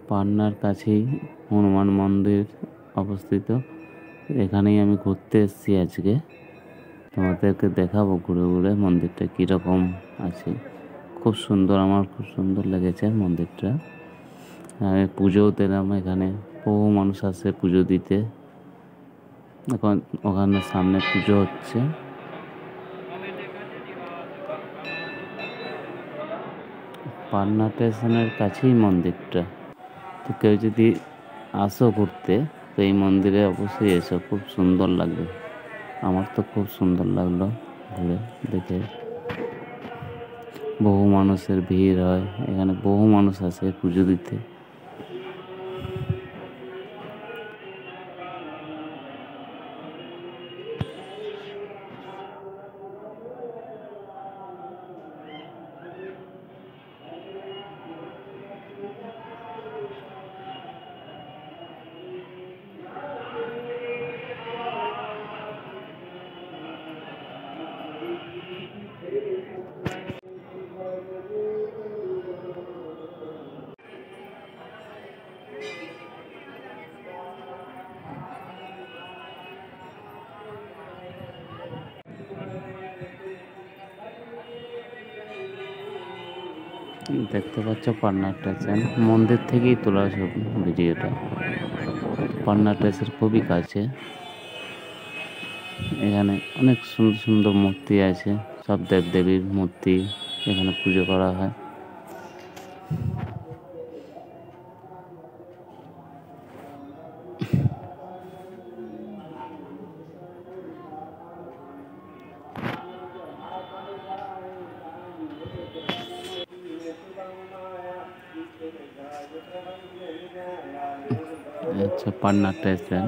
পান্নার কাছেই হনুমান মন্দির অবস্থিত। এখানেই আমি ঘুরতে এসেছি আজকে। তোমাদেরকে দেখাবো ঘুরে ঘুরে মন্দিরটা কীরকম আছে। খুব সুন্দর, আমার খুব সুন্দর লেগেছে মন্দিরটা। আমি পুজোও দিলাম এখানে। বহু মানুষ আসে পুজো দিতে। এখন ওখানে সামনে পুজো হচ্ছে। পান্না স্টেশনের কাছেই মন্দিরটা। তো কেউ যদি আসো ঘুরতে, তো এই মন্দিরে অবশ্যই এসো, খুব সুন্দর লাগবে। আমার তো খুব সুন্দর লাগলো ঘুরে দেখে। বহু মানুষের ভিড় হয় এখানে, বহু মানুষ আসে পুজো দিতে। দেখতে পাচ্ছ পান্না স্টেশন, মন্দির থেকেই তোলা সব ভিডিওটা। পান্না স্টেশন খুবই কাছে। এখানে অনেক সুন্দর সুন্দর মূর্তি আছে, সব দেবদেবীর মূর্তি এখানে পুজো করা হয়। আচ্ছা, পান্না স্টেশন।